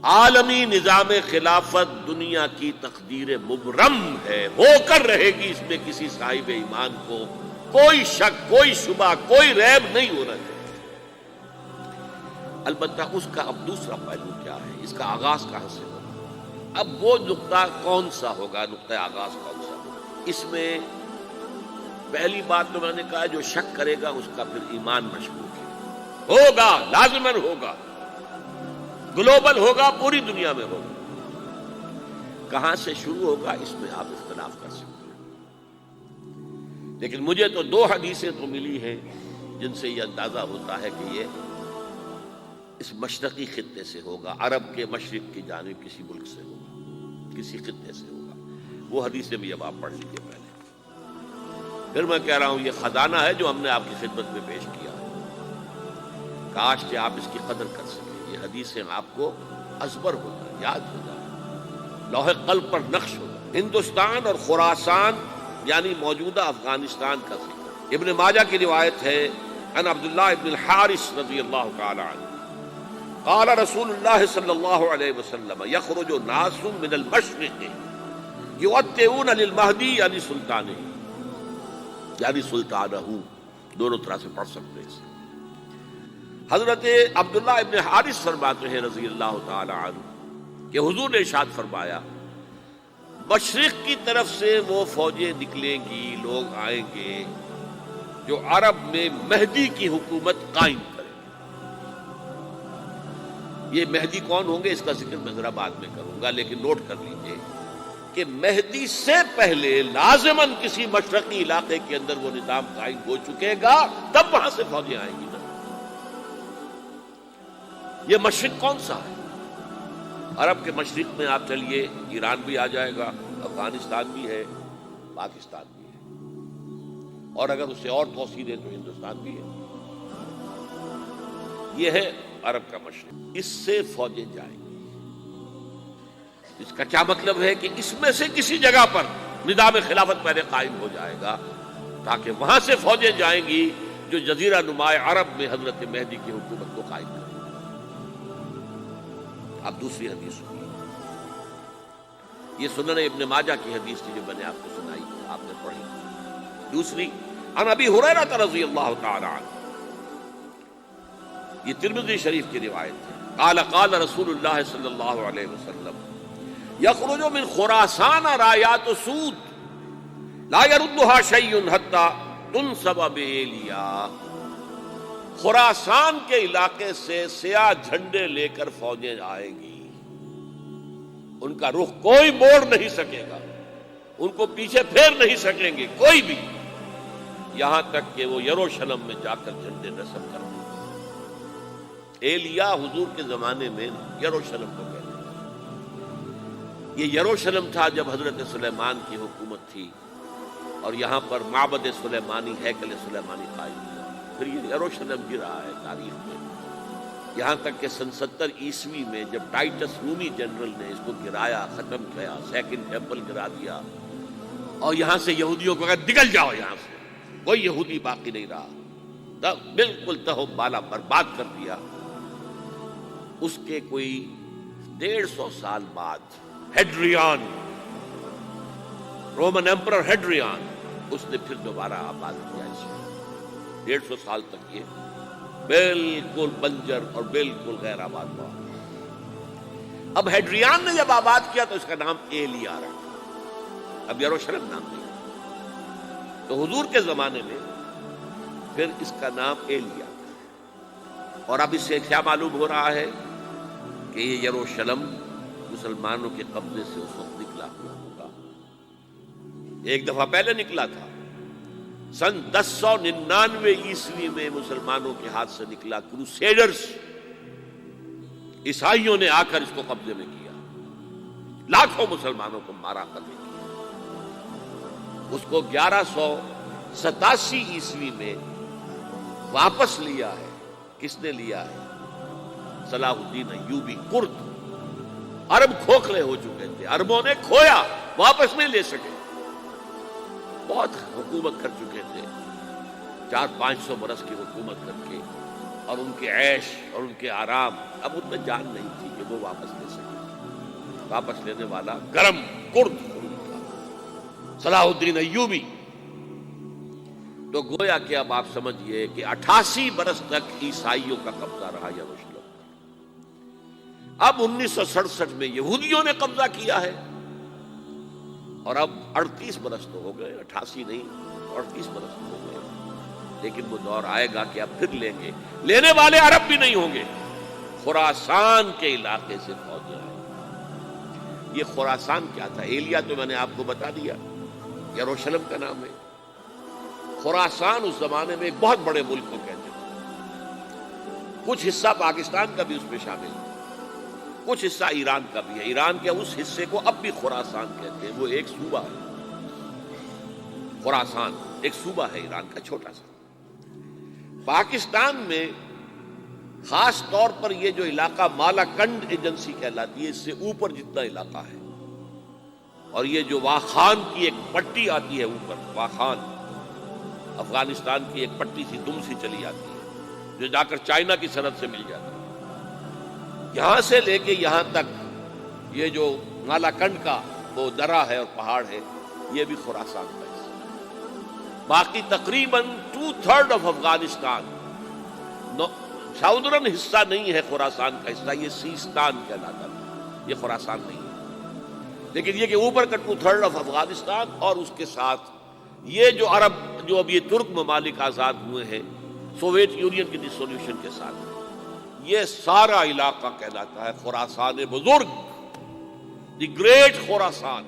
عالمی نظام خلافت دنیا کی تقدیر مبرم ہے، ہو کر رہے گی، اس میں کسی صاحب ایمان کو کوئی شک، کوئی شبہ، کوئی ریب نہیں ہونا چاہیے۔ البتہ اس کا اب دوسرا پہلو کیا ہے، اس کا آغاز کہاں سے ہوگا؟ اب وہ نقطہ کون سا ہوگا، نقطہ آغاز کون سا ہوگا؟ اس میں پہلی بات تو میں نے کہا جو شک کرے گا اس کا پھر ایمان مشکوک ہے، ہوگا، لازماً ہوگا، گلوبل ہوگا، پوری دنیا میں ہوگا۔ کہاں سے شروع ہوگا اس میں آپ اختلاف کر سکتے ہیں، لیکن مجھے تو دو حدیثیں تو ملی ہیں جن سے یہ اندازہ ہوتا ہے کہ یہ اس مشرقی خطے سے ہوگا، عرب کے مشرق کی جانب کسی ملک سے ہوگا، کسی خطے سے ہوگا۔ وہ حدیثیں بھی اب آپ پڑھ لیجیے پہلے، پھر میں کہہ رہا ہوں یہ خزانہ ہے جو ہم نے آپ کی خدمت میں پیش کیا ہے، کاش کہ آپ اس کی قدر کر سکیں۔ یہ حدیثیں آپ کو ازبر ہو جائیں، یاد ہو جائیں، لوح قلب پر نقش ہو جائیں۔ ہندوستان اور خراسان یعنی موجودہ افغانستان کا ذکر ابن ماجہ کی روایت ہے، عن عبداللہ ابن الحارث رضی اللہ تعالی عنہ قال رسول اللہ صلی اللہ علیہ وسلم یخرج ناس من المشرق یؤتئون للمہدی یعنی سلطانہ، یعنی سلطانہ، دونوں طرح سے پڑھ سکتے ہیں۔ حضرت عبداللہ ابن حارث فرماتے ہیں رضی اللہ تعالی عنہ کہ حضور نے ارشاد فرمایا مشرق کی طرف سے وہ فوجیں نکلیں گی، لوگ آئیں گے جو عرب میں مہدی کی حکومت قائم کریں۔ یہ مہدی کون ہوں گے اس کا ذکر میں ذرا بعد میں کروں گا، لیکن نوٹ کر لیجئے کہ مہدی سے پہلے لازماً کسی مشرقی علاقے کے اندر وہ نظام قائم ہو چکے گا، تب وہاں سے فوجیں آئیں گی نا۔ یہ مشرق کون سا ہے؟ عرب کے مشرق میں آپ چلیے، ایران بھی آ جائے گا، افغانستان بھی ہے، پاکستان بھی ہے، اور اگر اس سے اور توسیع دیں تو ہندوستان بھی ہے۔ یہ ہے عرب کا مشرق، اس سے فوجیں جائیں گی۔ اس کا کیا مطلب ہے کہ اس میں سے کسی جگہ پر نظام خلافت پہلے قائم ہو جائے گا تاکہ وہاں سے فوجیں جائیں گی جو جزیرہ نما عرب میں حضرت مہدی کی حکومت کو قائم کریں۔ اب دوسری حدیث سنیے، یہ سنن ابن ماجہ کی حدیث تھی جو میں نے آپ کو سنائی، آپ نے پڑھی۔ دوسری عن ابی ہریرہ رضی اللہ تعالی عنہ، یہ ترمذی شریف کی روایت ہے، قال قال رسول اللہ صلی اللہ علیہ وسلم یخرج من خراسان رایات سود لا يردها شیء حتی تنصب بإیلیا۔ خراسان کے علاقے سے سیاہ جھنڈے لے کر فوجیں آئیں گی، ان کا رخ کوئی موڑ نہیں سکے گا، ان کو پیچھے پھیر نہیں سکیں گے کوئی بھی، یہاں تک کہ وہ یروشلم میں جا کر جھنڈے نصب کر دیں۔ ایلیا حضور کے زمانے میں یروشلم کو کہتے ہیں، یہ یروشلم تھا جب حضرت سلیمان کی حکومت تھی اور یہاں پر معبد سلیمانی، ہیکل سلیمانی قائم ہوا، پھر یہ یروشلم گرا ہے تاریخ میں، یہاں تک کہ سن 70 عیسوی میں جب ٹائٹس رومی جنرل نے اس کو گرایا، ختم کیا، سیکنڈ ٹیمپل گرا دیا، اور یہاں سے یہودیوں کو کہا نکل جاؤ یہاں سے، کوئی یہودی باقی نہیں رہا، بالکل تہو بالا برباد کر دیا۔ اس کے کوئی 150 سال بعد ہیڈریان، رومن ایمپرر ہیڈریان، اس نے پھر دوبارہ آباد کیا اس کو۔ 150 سال تک یہ بالکل بنجر اور بالکل غیر آباد ہوا۔ اب ہیڈریان نے جب آباد کیا تو اس کا نام ایلیا رکھا، اب یروشلم نام نہیں، تو حضور کے زمانے میں پھر اس کا نام ایلیا۔ اور اب اس سے کیا معلوم ہو رہا ہے کہ یہ یروشلم مسلمانوں کے قبضے سے اس وقت نکلا ہوا ہوگا، ایک دفعہ پہلے نکلا تھا، سن 1099 عیسوی میں مسلمانوں کے ہاتھ سے نکلا، کروسیڈرز، عیسائیوں نے آ کر اس کو قبضے میں کیا، لاکھوں مسلمانوں کو مارا، قتل کیا، اس کو 1187 عیسوی میں واپس لیا ہے۔ کس نے لیا ہے؟ صلاح الدین ایوبی کرد۔ عرب کھوکھلے ہو چکے تھے، عربوں نے کھویا، واپس نہیں لے سکے، بہت حکومت کر چکے تھے، 400-500 برس کی حکومت کر کے، اور ان کے عیش اور ان کے آرام اب ان میں جان نہیں تھی کہ کہ وہ واپس لے سکے. واپس لینے والا گرم کرد خون تھا صلاح الدین ایوبی. تو گویا کہ اب آپ سمجھئے کہ 88 برس تک عیسائیوں کا قبضہ رہا یروشلم پر. اب 1967 میں یہودیوں نے قبضہ کیا ہے اور اب 38 برس تو ہو گئے, 88 نہیں 38 برس تو ہو گئے. لیکن وہ دور آئے گا کہ اب پھر لیں گے. لینے والے عرب بھی نہیں ہوں گے, خراسان کے علاقے سے فوجیں آئیں. یہ خراسان کیا تھا؟ ایلیا تو میں نے آپ کو بتا دیا, یروشلم کا نام ہے. خراسان اس زمانے میں ایک بہت بڑے ملک کو کہتے تھے. کچھ حصہ پاکستان کا بھی اس میں شامل ہے, کچھ حصہ ایران کا بھی ہے. ایران کے اس حصے کو اب بھی خراسان کہتے ہیں. وہ ایک صوبہ ہے, خراسان ایک صوبہ ہے ایران کا چھوٹا سا. پاکستان میں خاص طور پر یہ جو علاقہ مالاکنڈ ایجنسی کہلاتی ہے, اس سے اوپر جتنا علاقہ ہے, اور یہ جو واخان کی ایک پٹی آتی ہے اوپر, واخان افغانستان کی ایک پٹی سی دم سی چلی آتی ہے جو جا کر چائنا کی سرحد سے مل جاتی ہے, یہاں سے لے کے یہاں تک یہ جو مالاکنڈ کا وہ درہ ہے اور پہاڑ ہے, یہ بھی خراسان کا حصہ. باقی تقریباً 2/3 آف افغانستان ساؤدرن حصہ نہیں ہے خراسان کا حصہ, یہ سیستان کہلاتا ہے, یہ خراسان نہیں ہے. لیکن یہ کہ اوپر کا 2/3 آف افغانستان اور اس کے ساتھ یہ جو عرب جو اب یہ ترک ممالک آزاد ہوئے ہیں سوویت یونین کی ڈسولوشن کے ساتھ, یہ سارا علاقہ کہلاتا ہے خراسان بزرگ, دی گریٹ خراسان.